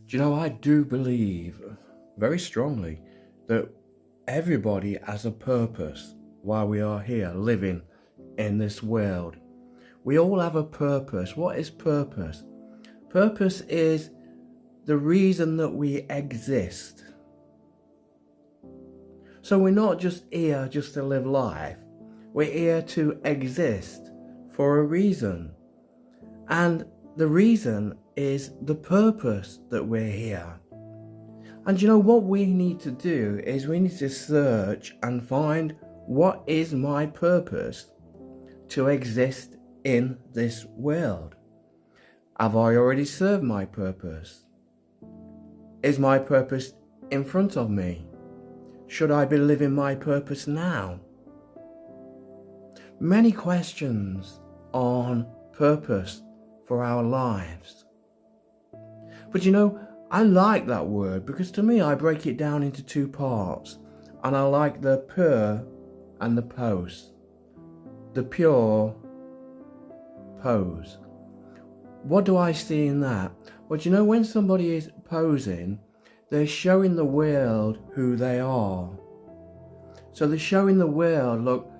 Do you know, I do believe very strongly that everybody has a purpose while we are here living in this world. We all have a purpose. What is purpose? Purpose is the reason that we exist. So we're not just here just to live life. We're here to exist for a reason. And the reason is the purpose that we're here. And you know what we need to do is we need to search and find what is my purpose to exist in this world. Have I already served my purpose? Is my purpose in front of me? Should I be living my purpose now? Many questions on purpose for our lives. But you know, I like that word because to me I break it down into two parts, and I like the pure and the pose. The pure pose. What do I see in that? Well, you know, when somebody is posing, they're showing the world who they are. So they're showing the world, look,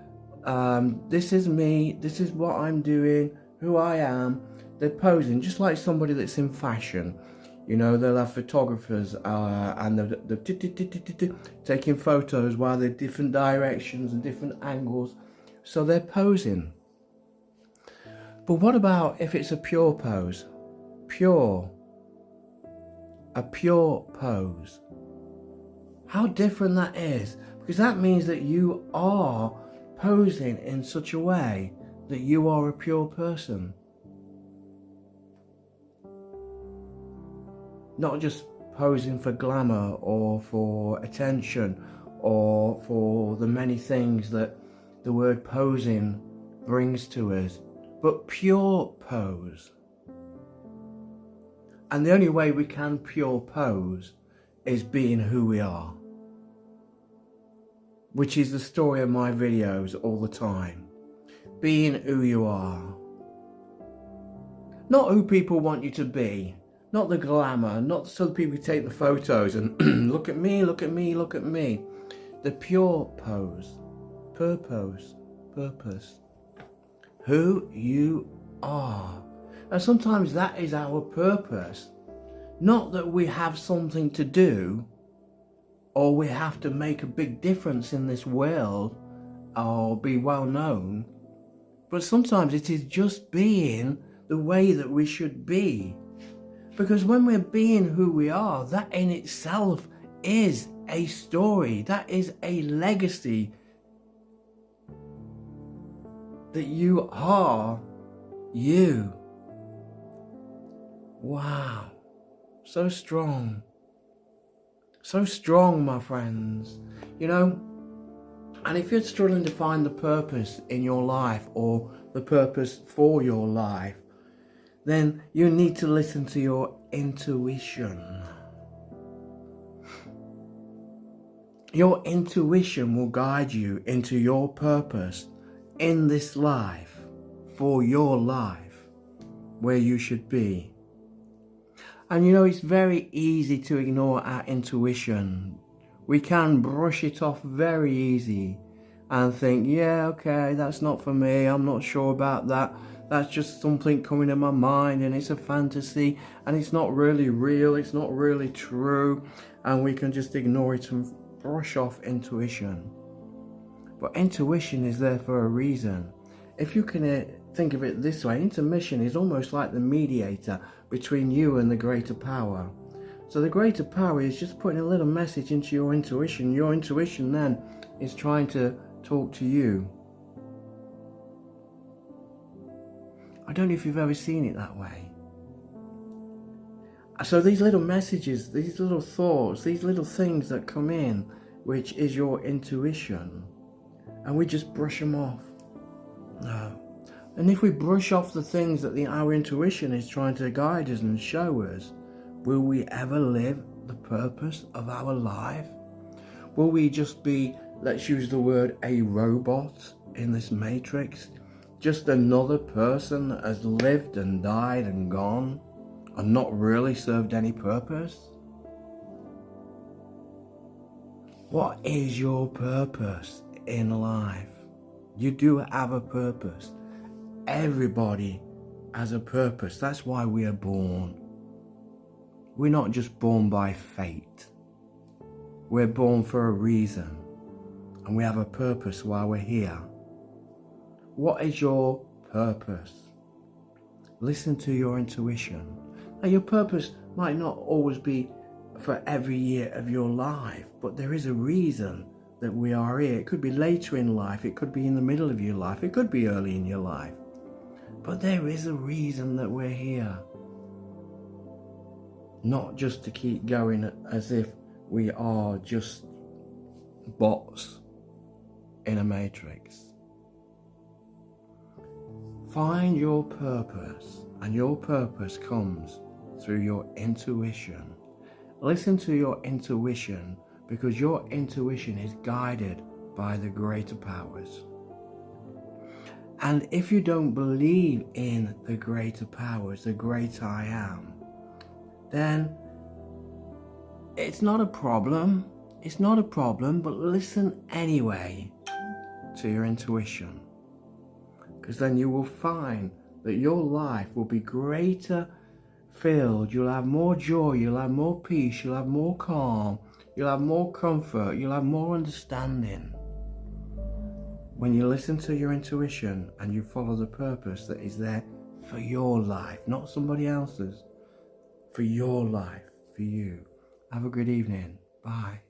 this is me, this is what I'm doing, who I am. They're posing just like somebody that's in fashion. You know, they'll have photographers and they're taking photos while they're different directions and different angles. So they're posing. But what about if it's a pure pose? Pure. A pure pose. How different that is. Because that means that you are posing in such a way that you are a pure person. Not just posing for glamour or for attention or for the many things that the word posing brings to us, but pure pose. And the only way we can pure pose is being who we are, which is the story of my videos all the time. Being who you are. Not who people want you to be. Not the glamour, not so people take the photos and look at me, look at me, look at me. The pure pose, purpose. Who you are. And sometimes that is our purpose. Not that we have something to do or we have to make a big difference in this world or be well known, but sometimes it is just being the way that we should be. Because when we're being who we are, that in itself is a story. That is a legacy. That you are you. Wow. So strong. So strong, my friends. You know, and if you're struggling to find the purpose in your life or the purpose for your life, then you need to listen to your intuition. Your intuition will guide you into your purpose in this life, for your life, where you should be. And you know, it's very easy to ignore our intuition. We can brush it off very easy and think, yeah, okay, that's not for me, I'm not sure about that. That's just something coming in my mind and it's a fantasy and it's not really real, it's not really true, and we can just ignore it and brush off intuition. But intuition is there for a reason. If you can think of it this way, intuition is almost like the mediator between you and the greater power. So the greater power is just putting a little message into your intuition. Your intuition then is trying to talk to you. I don't know if you've ever seen it that way. So these little messages, these little thoughts, these little things that come in, which is your intuition, and we just brush them off. No. And if we brush off the things that our intuition is trying to guide us and show us, will we ever live the purpose of our life? Will we just be, let's use the word, a robot in this matrix? Just another person that has lived and died and gone? and not really served any purpose? What is your purpose in life? You do have a purpose. Everybody has a purpose. That's why we are born. We're not just born by fate. We're born for a reason, and we have a purpose while we're here. What is your purpose? Listen to your intuition. Now, your purpose might not always be for every year of your life, but there is a reason that we are here. It could be later in life, it could be in the middle of your life, it could be early in your life, but there is a reason that we're here. Not just to keep going as if we are just bots in a matrix. Find your purpose, and your purpose comes through your intuition. Listen to your intuition, because your intuition is guided by the greater powers. And if you don't believe in the greater powers, the great I am, then it's not a problem. It's not a problem, but listen anyway to your intuition. Because then you will find that your life will be greater filled. You'll have more joy, you'll have more peace, you'll have more calm, you'll have more comfort, you'll have more understanding. When you listen to your intuition and you follow the purpose that is there for your life, not somebody else's, for your life, for you. Have a good evening. Bye.